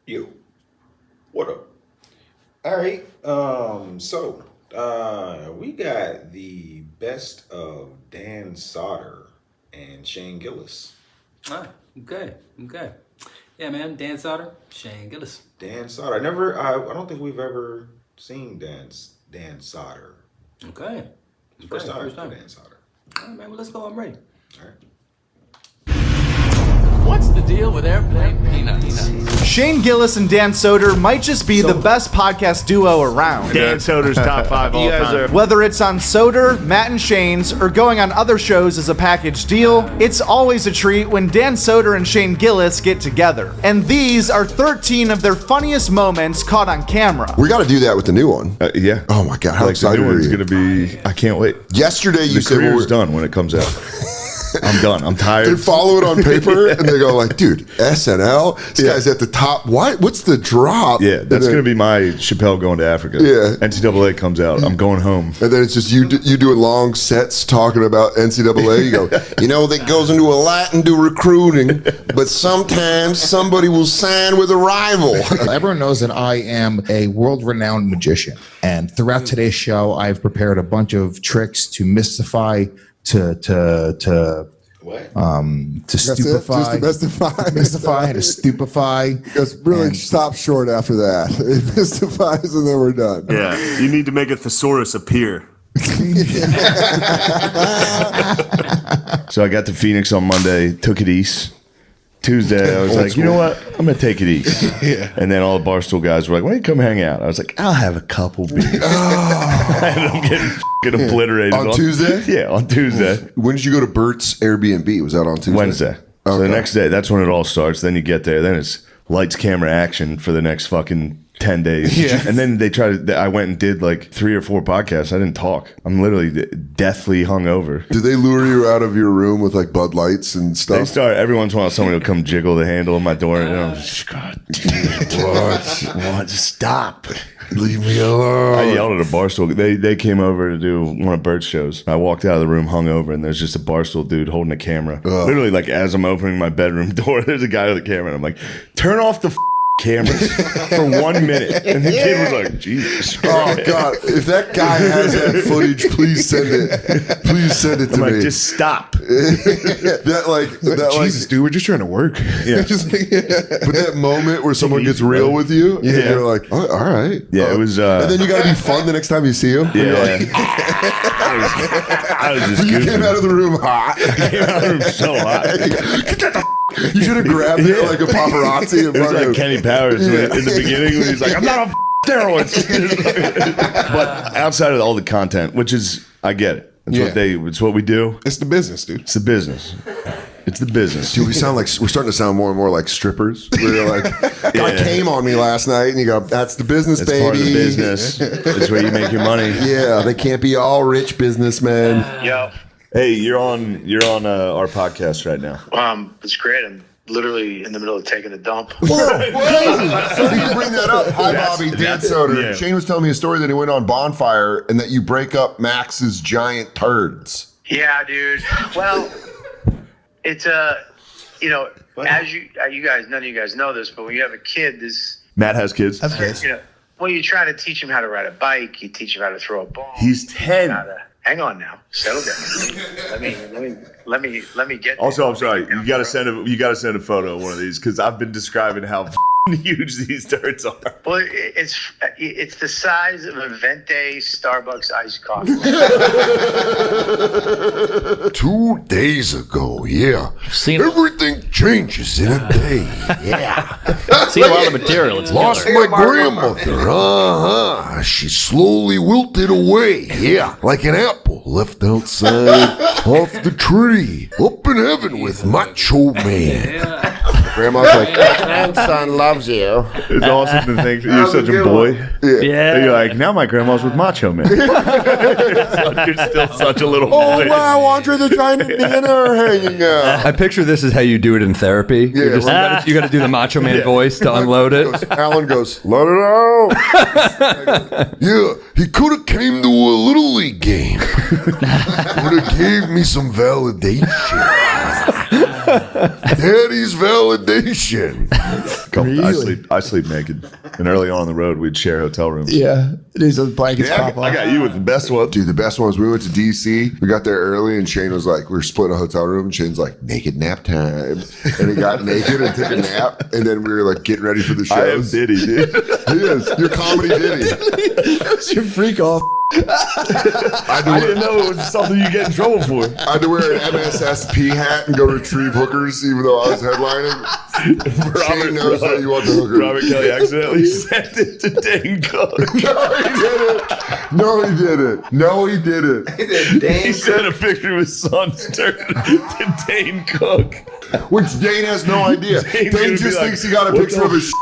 Yo, what up? All right, so we got the best of Dan Soder and Shane Gillis. Ah, okay. Yeah, man, Dan Soder, Shane Gillis. Dan Soder. I don't think we've ever seen Dan Soder. Okay. First time. Dan Soder. All right, man, well, let's go. I'm ready. All right. What's the deal with airplane peanuts? Shane Gillis and Dan Soder might just be the best podcast duo around. Dan Soder's top 5 all time. Whether it's on Soder, Matt and Shane's, or going on other shows as a package deal, it's always a treat when Dan Soder and Shane Gillis get together. And these are 13 of their funniest moments caught on camera. We got to do that with the new one. Yeah. Oh my God, how excited the new are one's you? going to be, I can't wait. Yesterday you the said career's done when it comes out. I'm done. I'm tired. They follow it on paper and they go like, dude, SNL, this guy's at the top. What's the drop? Yeah, that's going to be my Chappelle going to Africa. Yeah. NCAA comes out. I'm going home. And then it's just you doing long sets talking about NCAA. You go, that goes into a lot into recruiting, but sometimes somebody will sign with a rival. Everyone knows that I am a world-renowned magician. And throughout today's show, I've prepared a bunch of tricks to mystify, to mystify, to stupefy. Just really stop short after that. It mystifies and then we're done. Yeah, you need to make a thesaurus appear. So I got to Phoenix on Monday, took it east. Tuesday, I was like, you know what? I'm going to take it easy. Yeah. And then all the Barstool guys were like, why don't you come hang out? I was like, I'll have a couple beers. I ended up getting obliterated. On Tuesday? Yeah, on Tuesday. When did you go to Bert's Airbnb? Was that on Tuesday? Wednesday. Okay. So the next day, that's when it all starts. Then you get there. Then it's lights, camera, action for the next fucking 10 days. Yeah. And then I went and did like 3 or 4 podcasts. I didn't talk. I'm literally deathly hungover. Did they lure you out of your room with like Bud Lights and stuff? They start, every once in a while, someone will come jiggle the handle of my door, and I'm just, God damn it. What? Just stop. Leave me alone. I yelled at a Barstool. They came over to do one of Bert's shows. I walked out of the room hungover, and there's just a Barstool dude holding a camera. Literally, like, as I'm opening my bedroom door, there's a guy with a camera, and I'm like, turn off the cameras for 1 minute. And the kid was like, Jesus Christ. Oh God, if that guy has that footage, please send it. Please send it to me. Just stop. Jesus, dude, we're just trying to work. Yeah. But that moment where someone gets real with you, and you're like, oh, all right. Yeah, it was. And then you got to be fun the next time you see him. Yeah. Like, I was just you goofing. came out of the room hot. I came out of the room so hot. You should have grabbed it like a paparazzi. It was like Kenny Powers in the beginning when he's like, I'm not on steroids. But outside of all the content, which is, I get it. It's what we do. It's the business, dude. It's the business. It's the business. Dude, we're starting to sound more and more like strippers. We're like, guy came on me last night, and you go, that's the business, It's baby. part of the business. It's where you make your money. Yeah, they can't be all rich businessmen. Yo. Hey, you're on our podcast right now. It's great. I'm literally in the middle of taking a dump. Whoa! So you bring that up. Hi, Bobby. Dan Soder. Yeah. Shane was telling me a story that he went on Bonfire and that you break up Max's giant turds. Yeah, dude. Well, it's as you guys, none of you guys know this, but when you have a kid, Matt has kids. Well, you try to teach him how to ride a bike. You teach him how to throw a ball. He's 10. Hang on now, settle down. Let me get. Also, I'm sorry. You got to send a photo of one of these because I've been describing how huge these turds are. Well, it's the size of a Vente Starbucks iced coffee. 2 days ago, everything changes in a day. Yeah. I've seen a lot of material. It's Lost killer. my grandmother. She slowly wilted away. Yeah, like an apple left outside off the tree. Up in heaven with Macho Man. Grandma's like, grandson loves you. It's awesome to think that you're such a boy. Yeah. And you're like, now my grandma's with Macho Man. You're still such a little boy. Oh, wow, Andre the Giant and Nana are hanging out. I picture this is how you do it in therapy. Yeah, You got to do the Macho Man voice to unload it. Alan goes, let it out. Yeah, he could have came to a Little League game. Would have gave me some validation. Daddy's validation. I sleep naked. And early on the road, we'd share hotel rooms. Yeah. These blankets Yeah, pop I off. got you with the best one. Dude, the best one was we went to DC. We got there early, and Shane was like, we were splitting a hotel room. And Shane's like, naked nap time. And he got naked and took a nap. And then we were like getting ready for the I am shows. Diddy, dude. He is. Your comedy Diddy. That's your freak off. I didn't know it was something you get in trouble for. I had to wear an MSSP hat and go retrieve hookers, even though I was headlining. Shane knows that you want the hooker. Robert Kelly accidentally sent it to Dane Cook. No, he didn't. No, he didn't. He sent a picture of his son's turn to Dane Cook. Which Dane has no idea. Dane's Dane gonna be just like, thinks he got a "What picture the of his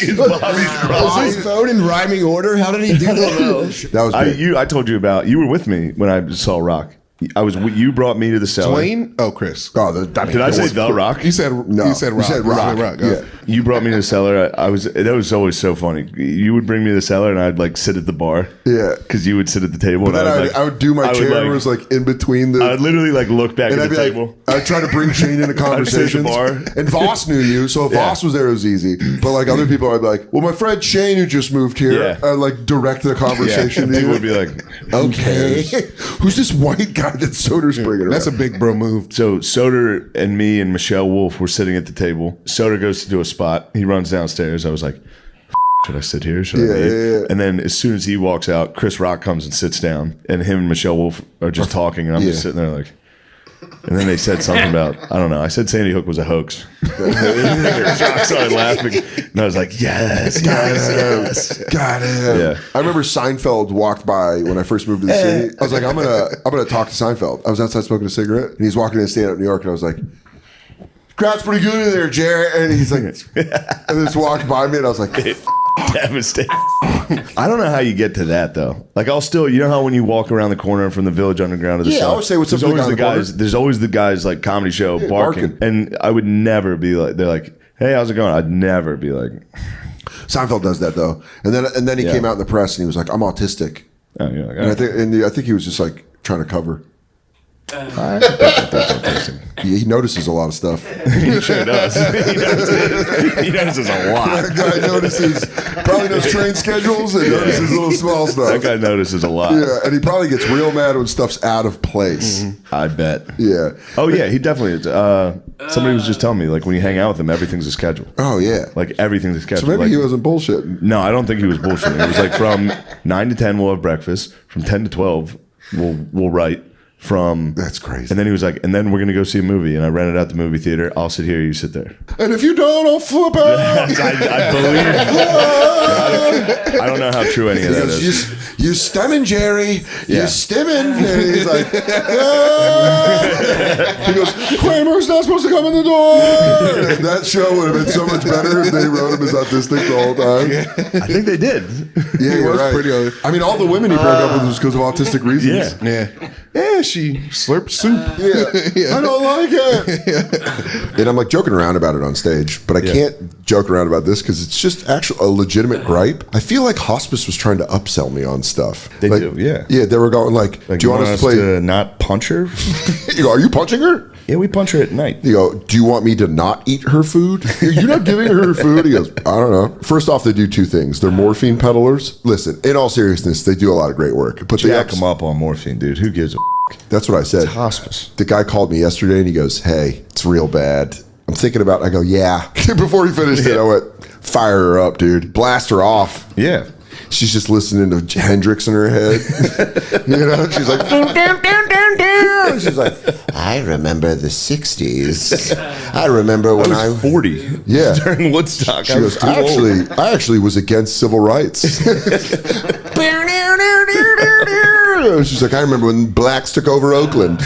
Is Bobby's Was his phone in rhyming order? How did he do that? That was big. I told you about. You were with me when I saw Rock. I was. You brought me to the cellar. Dwayne? Oh, Chris. Oh, Did I say the Rock? You said No, You said Rock. you said Rock. Rock. Yeah. You brought me to the cellar. I was. That was always so funny. You would bring me to the cellar, and I'd like sit at the bar. Yeah. Because you would sit at the table. But and then like, I would do my I would, chair like- where it was like in between the. I would literally like look back and at I'd the be table. like, I'd try to bring Shane into conversations. bar. And Voss knew you, so if Voss was there, it was easy. But like other people, I'd be like, well, my friend Shane who just moved here, Yeah. I'd like direct the conversation. They to you. would be like, okay, who's this white guy that Soder's bringing around? That's a big bro move. So Soder and me and Michelle Wolf were sitting at the table. Soder goes to do a spot. He runs downstairs. I was like, should I sit here? Should I leave? Yeah. And then as soon as he walks out, Chris Rock comes and sits down. And him and Michelle Wolf are just talking. And I'm just sitting there like... And then they said something about, I don't know. I said Sandy Hook was a hoax. Jock started laughing. And I was like, yes, yes. Got him. Yeah. I remember Seinfeld walked by when I first moved to the city. I was like, I'm gonna talk to Seinfeld. I was outside smoking a cigarette, and he's walking in stand up New York, and I was like, crowd's pretty good in there, Jerry. And he's like, and just walked by me, and I was like, Devastating. I don't know how you get to that though. Like I'll still, you know how when you walk around the corner from the Village Underground to the Yeah, I Cellar, always say what's up there's to the always guy on the guys. There's always the guys like comedy show barking. barking. And I would never be like, they're like, hey, how's it going? I'd never be like, Seinfeld does that though. And then he came out in the press and he was like, I'm autistic. oh, you're like, And I think he was just like trying to cover. He notices a lot of stuff. he sure does. He notices a lot. That guy notices, probably knows train schedules and notices little small stuff. That guy notices a lot. Yeah, and he probably gets real mad when stuff's out of place. I bet. Yeah. Oh yeah, he definitely is. Somebody was just telling me like when you hang out with him, everything's a schedule. Oh yeah. Like everything's a schedule. So maybe like, he wasn't bullshitting. No, I don't think he was bullshitting. It was like from 9 to 10 we'll have breakfast. From 10 to 12 we'll write. From That's crazy. And then he was like, and then we're gonna go see a movie. And I rented out the movie theater. I'll sit here, you sit there. And if you don't, I'll flip out. I believe. I don't know how true any of that is. You stemming, Jerry. Yeah. You stemming. And he's like, ah. He goes, Kramer's not supposed to come in the door. And that show would have been so much better if they wrote him as autistic the whole time. I think they did. Yeah, you're was right. pretty I mean, all the women he broke up with was because of autistic reasons. Yeah. Yeah, she slurped soup. Yeah. I don't like it. And I'm like joking around about it on stage, but I can't joke around about this because it's just actually a legitimate gripe. I feel like hospice was trying to upsell me on stuff. They Like, do, yeah. Yeah, they were going like do you want us to play? to not punch her? You go, are you punching her? Yeah, we punch her at night. You go, do you want me to not eat her food? You're not giving her food? He goes, I don't know. First off, they do two things. They're morphine peddlers. Listen, in all seriousness, they do a lot of great work. But they Jack them up on morphine, dude. Who gives a That's what I said. It's hospice. The guy called me yesterday and he goes, hey, it's real bad. I'm thinking about it. I go, yeah. Before he finished it, I went, fire her up, dude. Blast her off. Yeah. She's just listening to Hendrix in her head. You know, she's like, down, down, down, down, down. She's like, I remember the 60s. I remember when I was 40. Yeah. During Woodstock. She goes, I actually was against civil rights. She's like, I remember when blacks took over Oakland.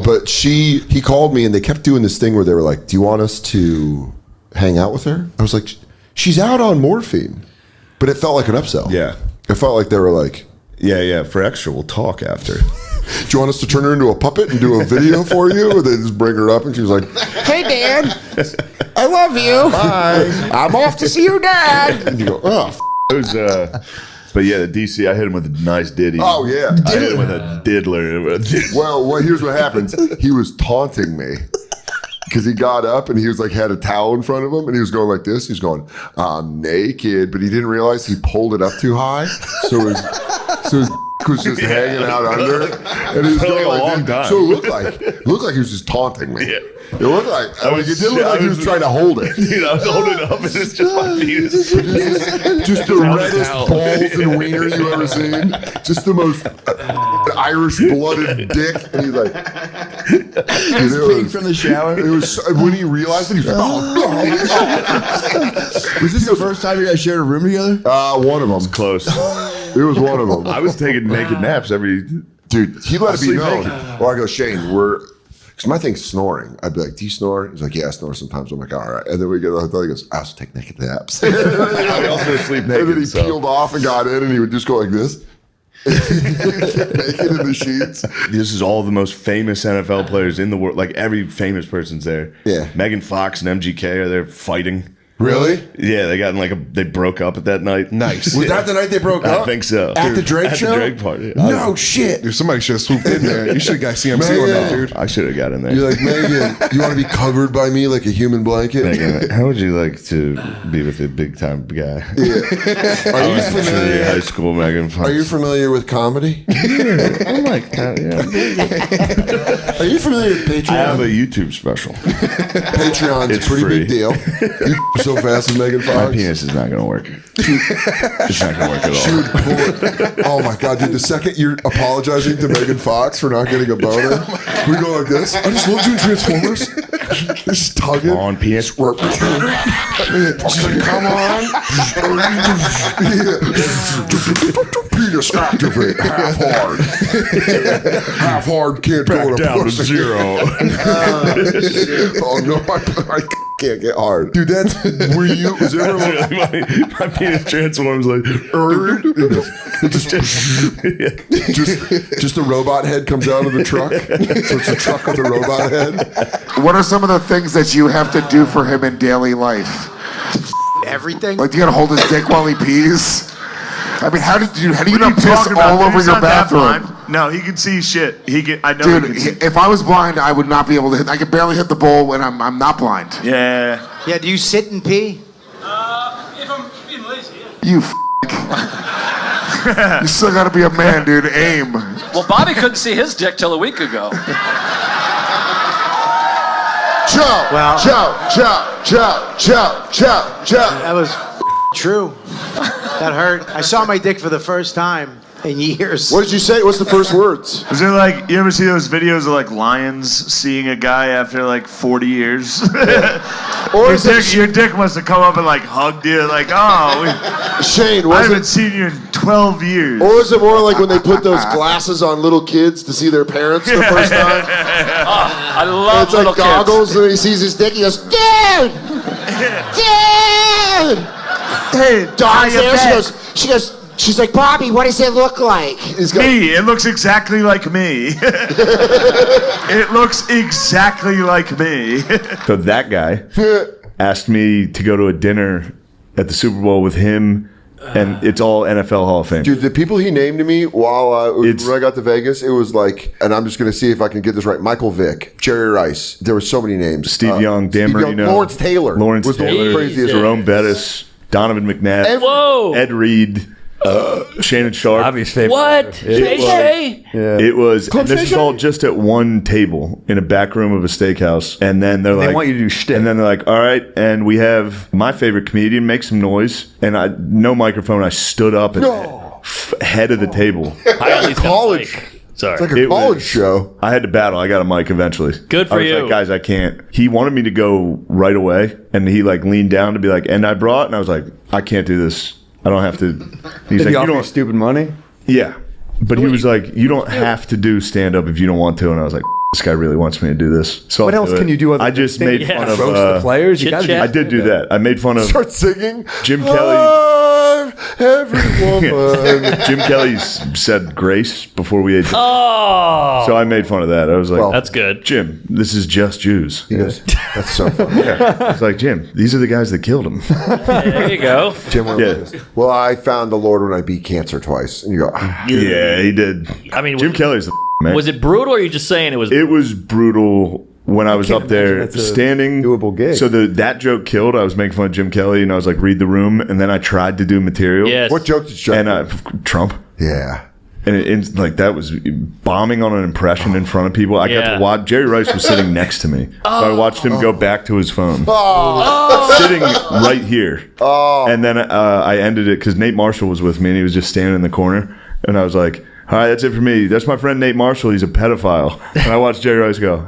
But he called me and they kept doing this thing where they were like, do you want us to hang out with her? I was like, she's out on morphine. But it felt like an upsell. Yeah. It felt like they were like, yeah. For extra, we'll talk after. do you want us to turn her into a puppet and do a video for you? Or they just bring her up and she was like, hey, Dan, I love you. Bye. I'm off to see your dad. And you go, oh, It was But yeah, the DC, I hit him with a nice ditty. Oh, yeah. I hit him with a diddler. Well, here's what happens. He was taunting me. Because he got up and he was like, had a towel in front of him and he was going like this. He's going, I'm naked. But he didn't realize he pulled it up too high. So his was just hanging out under. And he was going like this. So it looked like he was just taunting me. Yeah. It looked like, it didn't look like he was trying to hold it. Dude, I was holding it up and it's just my penis. Just the reddest balls and wiener you ever seen. Just the most Irish blooded dick. And he's like, Peeing from the shower. It was when he realized it, he was like, oh no. Was this the first time you guys shared a room together? One of them. Close. It was one of them. I was taking naked naps every. Dude, he let it be sleep known. naked. Well, I go, Shane, because my thing's snoring. I'd be like, do you snore? He's like, yeah, I snore sometimes. I'm like, all right. And then we get to the hotel. He goes, I also take naked naps. I also sleep naked. And then he peeled off and got in, and he would just go like this. Naked in the sheets. This is all the most famous NFL players in the world. Like every famous person's there. Yeah. Megan Fox and MGK are there fighting. Really? Yeah, they got in they broke up at that night. Nice. Was that the night they broke up? I think so. At the Drake At show? the Drake party. No shit. Dude, somebody should have swooped in there. You should have got CMC on that, dude. I should have got in there. You're like, Megan, you want to be covered by me like a human blanket? Megan, how would you like to be with a big time guy? Yeah. Are you familiar? High school Megan Fox. Are you familiar with comedy? I like that, yeah. Are you familiar with Patreon? I have a YouTube special. Patreon's It's a pretty free. big deal. You so fast with Megan Fox. My penis is not going to work. It's not going to work at all. She would pull it. Oh my god, dude! The second you're apologizing to Megan Fox for not getting a boner, we go like this. I just loved you in Transformers. Just tugging. Come on, penis. Come on. Penis activate. Half hard. Half hard can't go Back to down to pussy. 0. Oh no, I can't get hard, dude. Was there ever My penis transforms like. just the robot head comes out of the truck? So it's a truck with a robot head. What are some of the things that you have to do for him in daily life? Everything. Like, you gotta hold his dick while he pees? I mean, how do you not piss all over your bathroom? No, he can see shit. I know. Dude, if I was blind, I would not be able to hit. I could barely hit the bowl when I'm not blind. Yeah. Yeah, do you sit and pee? If I'm being lazy, yeah. You You still gotta be a man, dude. Aim. Well, Bobby couldn't see his dick till a week ago. Joe. That was true. That hurt. I saw my dick for the first time in years. What did you say? What's the first words? Was there like, you ever see those videos of like lions seeing a guy after like 40 years? Or your dick must have come up and like hugged you, like, oh, Shane, I haven't seen you in 12 years. Or is it more like when they put those glasses on little kids to see their parents the first time? I love It's little like goggles, and he sees his dick. He goes, "Dude, dude." Hey, Dawn's there. She goes. She's like, Bobby, what does it look like? Me. It looks exactly like me. It looks exactly like me. So that guy asked me to go to a dinner at the Super Bowl with him, and it's all NFL Hall of Fame. Dude, the people he named to me when I got to Vegas, it was like, and I'm just going to see if I can get this right. Michael Vick, Jerry Rice. There were so many names. Steve Young, Dan Marino. Lawrence Taylor. Was the craziest. Jerome Bettis, Donovan McNabb. Ed Reed. Shannon Sharp. Obvious favorite. What? Shay? It was. And this is all just at one table in a back room of a steakhouse, and then they're like, They want you to do shtick. and then they're like, all right, and we have my favorite comedian make some noise, and no microphone. I stood up and head of the table. College. Sorry. It's like a college show. I had to battle. I got a mic eventually. Good for I was you. like, guys, I can't. He wanted me to go right away, and he like leaned down to be like, and I brought, and I was like, I can't do this. I don't have to. He's Did like, he offer you stupid money? Yeah. But he was like, you don't have to do stand up if you don't want to. And I was like, this guy really wants me to do this. So What I'll else do can it. you do other I than just sing? made Yeah. fun of Roast the players? You gotta do I did do that. I made fun of Start singing. Jim Kelly. love every woman. Jim Kelly said grace before we ate. Oh, So I made fun of that. I was like, that's good. Jim, this is just Jews. He goes, that's so funny. Yeah. It's like, Jim, these are the guys that killed him. There you go. Jim went like this. Well, I found the Lord when I beat cancer twice. And you go, Yeah, he did. I mean, Jim Kelly's the man. Was it brutal, or are you just saying it was? It was brutal when I was up there standing. Doable gig. So that joke killed. I was making fun of Jim Kelly, and I was like, read the room. And then I tried to do material. Yes. what joke did you And Trump. Yeah. And it, like that was bombing on an impression in front of people. I got Yeah. to watch. Jerry Rice was sitting next to me, so I watched him go back to his phone, sitting right here. And then I ended it because Nate Marshall was with me, and he was just standing in the corner. And I was like, "All right, that's it for me. That's my friend Nate Marshall. He's a pedophile." And I watched Jerry Rice go.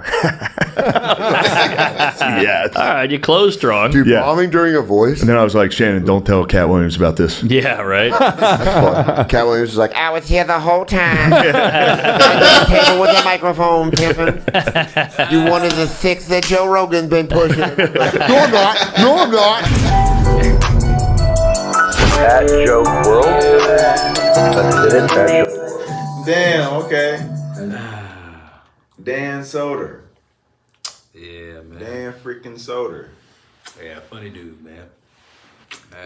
Yes. All right, you closed strong. Dude, bombing during a voice. And then I was like, "Shannon, don't tell Cat Williams about this." Yeah, right. Cat Williams was like, I was here the whole time. I came with a microphone, pimping. You one of the 6 that Joe Rogan's been pushing. no, I'm not. No, I'm not. That joke world. That's it. That joke. Damn, okay. Dan Soder. Yeah, man. Dan freaking Soder. Yeah, funny dude, man.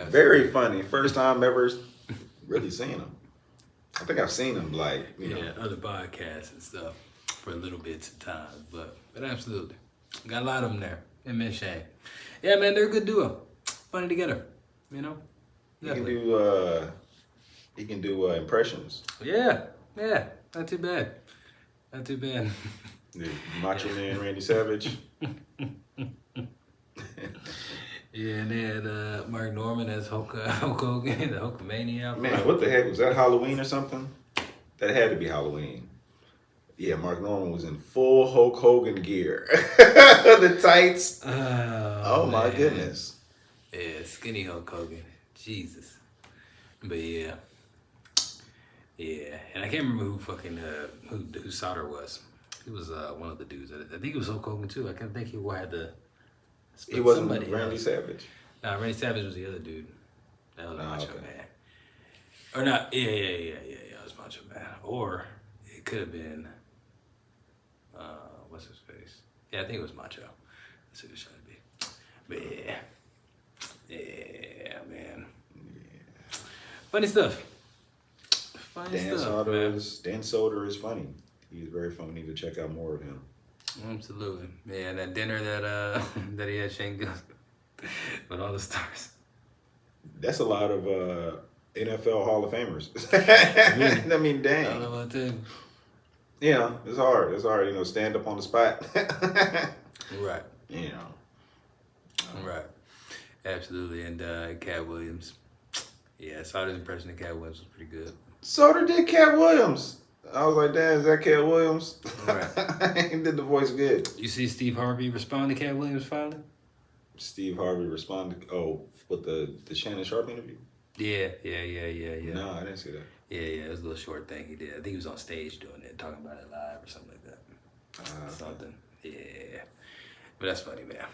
Very funny. First time ever really seen him. I think I've seen him like, you know. Other podcasts and stuff for little bits of time, but absolutely. Got a lot of them there. Him and Shane. Yeah, man, they're a good duo. Funny together, you know? He can do impressions. Yeah, not too bad. Not too bad. The Macho Man Randy Savage. Yeah, and they had Mark Norman as Hulk Hogan, the Hulkamania. Man, what the heck? Was that Halloween or something? That had to be Halloween. Yeah, Mark Norman was in full Hulk Hogan gear. The tights. Oh my goodness. Yeah, skinny Hulk Hogan. Jesus. But yeah. Yeah. And I can't remember who fucking who Soder was. He was one of the dudes. I think it was Hulk Hogan too. I can't think he had the. He wasn't Randy Savage. Nah, Randy Savage was the other dude. That was Macho Man. Or not? Yeah. It was Macho Man. Or it could have been. What's his face? Yeah, I think it was Macho. That's who it was trying to be. But yeah, man. Yeah. Funny stuff. Dan Soder is funny. He's very funny. We need to check out more of him. Absolutely. Yeah, and that dinner that that he had Shane Gillis with all the stars. That's a lot of NFL Hall of Famers. I mean, dang. I don't know about that. Yeah, it's hard. It's hard, stand up on the spot. Right. Right. Absolutely. And Cat Williams. Yeah, Soder's impression of Cat Williams was pretty good. Soder did Cat Williams. I was like, damn, is that Cat Williams? Right. He did the voice good. You see Steve Harvey respond to Cat Williams finally? Steve Harvey responded, with the Shannon Sharp interview? Yeah. No, I didn't see that. Yeah, it was a little short thing he did. I think he was on stage doing it, talking about it live or something like that. Something. Yeah. But that's funny, man.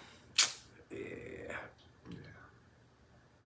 Yeah.